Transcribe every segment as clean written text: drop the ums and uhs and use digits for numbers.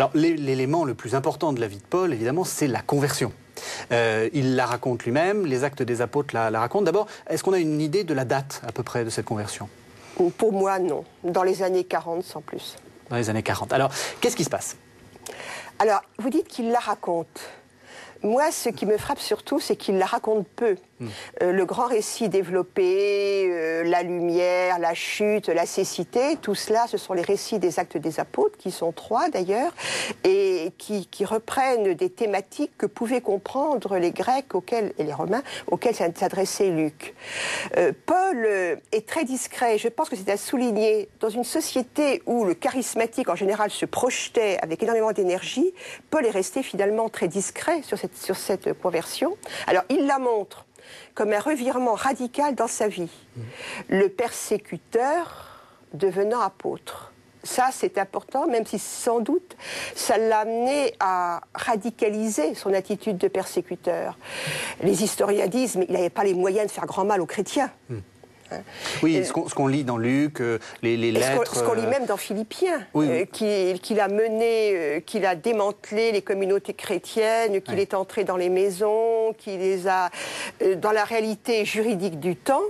Alors l'élément le plus important de la vie de Paul, évidemment, c'est la conversion. Il la raconte lui-même, les Actes des Apôtres la racontent. D'abord, est-ce qu'on a une idée de la date à peu près de cette conversion? Pour moi, non. Dans les années 40, sans plus. Dans les années 40. Alors, qu'est-ce qui se passe? Alors, vous dites qu'il la raconte. Moi, ce qui me frappe surtout, c'est qu'il la raconte peu. Le grand récit développé, la lumière, la chute, la cécité, tout cela, ce sont les récits des Actes des Apôtres, qui sont 3 d'ailleurs, et qui reprennent des thématiques que pouvaient comprendre les Grecs et les Romains auxquels s'adressait Luc. Paul est très discret, je pense que c'est à souligner, dans une société où le charismatique en général se projetait avec énormément d'énergie, Paul est resté finalement très discret sur cette conversion. Alors il la montre comme un revirement radical dans sa vie. Le persécuteur devenant apôtre. Ça, c'est important, même si sans doute, ça l'a amené à radicaliser son attitude de persécuteur. Les historiens disent, mais il n'avait pas les moyens de faire grand mal aux chrétiens. Oui, ce qu'on lit dans Luc, les lettres... Ce qu'on lit même dans Philippiens, oui. qu'il a mené, qu'il a démantelé les communautés chrétiennes, qu'il est entré dans les maisons, qu'il les a... Dans la réalité juridique du temps,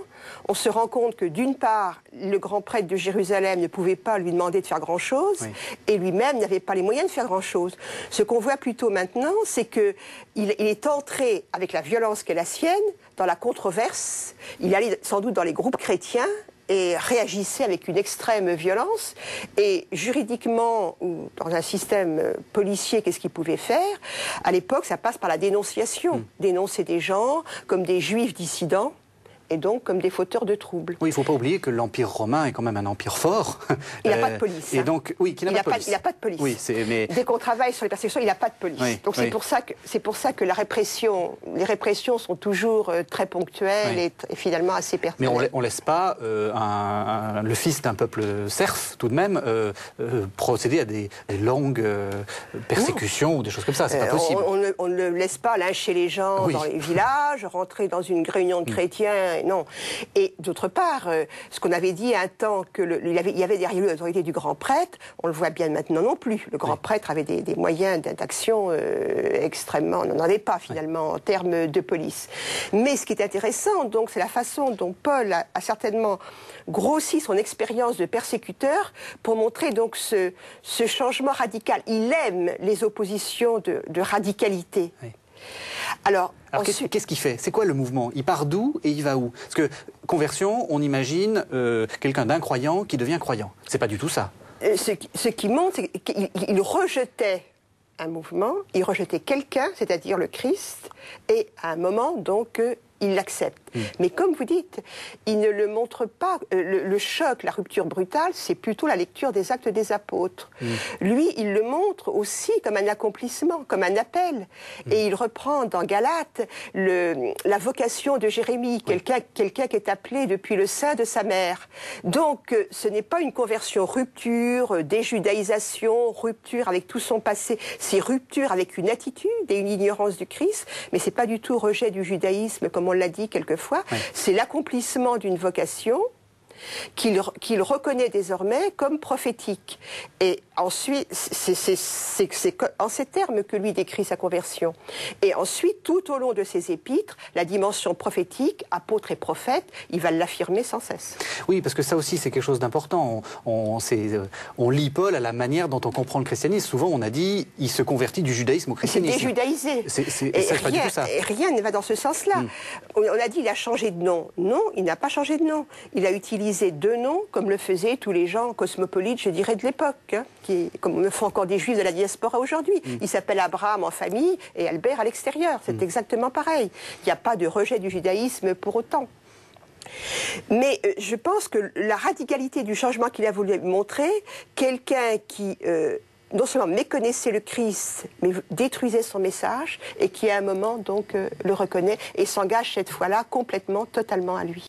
on se rend compte que d'une part, le grand prêtre de Jérusalem ne pouvait pas lui demander de faire grand-chose, et lui-même n'avait pas les moyens de faire grand-chose. Ce qu'on voit plutôt maintenant, c'est qu'il est entré avec la violence qu'est la sienne, dans la controverse, il allait sans doute dans les groupes chrétiens, et réagissait avec une extrême violence. Et juridiquement, ou dans un système policier, qu'est-ce qu'il pouvait faire? À l'époque, ça passe par la dénonciation. Dénoncer des gens comme des juifs dissidents, et donc comme des fauteurs de troubles. Oui, il ne faut pas oublier que l'Empire romain est quand même un empire fort. Il n'a pas de police. Et donc, oui, qu'il n'a pas de police. Il n'a pas de police. Oui, mais... Dès qu'on travaille sur les persécutions, il n'a pas de police. Oui, donc c'est pour ça que les répressions sont toujours très ponctuelles et finalement assez personnelles. Mais on ne laisse pas le fils d'un peuple serf, tout de même, procéder à des longues persécutions ou des choses comme ça. C'est pas possible. On ne laisse pas lyncher les gens dans les villages, rentrer dans une réunion de chrétiens. Non. Et d'autre part, ce qu'on avait dit un temps qu'il y avait derrière lui l'autorité du grand prêtre, on le voit bien maintenant non plus. Le grand prêtre avait des moyens d'action extrêmement... On n'en avait pas finalement en termes de police. Mais ce qui est intéressant, donc, c'est la façon dont Paul a certainement grossi son expérience de persécuteur pour montrer donc ce changement radical. Il aime les oppositions de radicalité. Oui. Alors qu'est-ce qu'il fait? C'est quoi le mouvement? Il part d'où et il va où? Parce que conversion, on imagine quelqu'un d'incroyant qui devient croyant. C'est pas du tout ça. Ce qui montre, c'est qu'il rejetait un mouvement, il rejetait quelqu'un, c'est-à-dire le Christ, et à un moment, donc, il l'accepte. Mais comme vous dites, il ne le montre pas. Le choc, la rupture brutale, c'est plutôt la lecture des Actes des Apôtres. Lui, il le montre aussi comme un accomplissement, comme un appel. Et il reprend dans Galates la vocation de Jérémie, quelqu'un qui est appelé depuis le sein de sa mère. Donc, ce n'est pas une conversion rupture, déjudaïsation, rupture avec tout son passé. C'est rupture avec une attitude et une ignorance du Christ, mais c'est pas du tout rejet du judaïsme, comme on l'a dit quelquefois. C'est l'accomplissement d'une vocation qu'il reconnaît désormais comme prophétique. Et ensuite, c'est en ces termes que lui décrit sa conversion. Et ensuite, tout au long de ses épîtres, la dimension prophétique, apôtre et prophète, il va l'affirmer sans cesse. Oui, parce que ça aussi, c'est quelque chose d'important. On lit Paul à la manière dont on comprend le christianisme. Souvent, on a dit, il se convertit du judaïsme au christianisme. C'est déjudaïsé. Pas du tout ça. Et rien ne va dans ce sens-là. On a dit, il a changé de nom. Non, il n'a pas changé de nom. Il a utilisé 2 noms, comme le faisaient tous les gens cosmopolites, je dirais, de l'époque, comme le font encore des juifs de la diaspora aujourd'hui. Il s'appelle Abraham en famille et Albert à l'extérieur. C'est exactement pareil. Il n'y a pas de rejet du judaïsme pour autant. Mais je pense que la radicalité du changement qu'il a voulu montrer, quelqu'un qui... non seulement méconnaissait le Christ, mais détruisait son message, et qui à un moment donc le reconnaît et s'engage cette fois-là complètement, totalement à lui.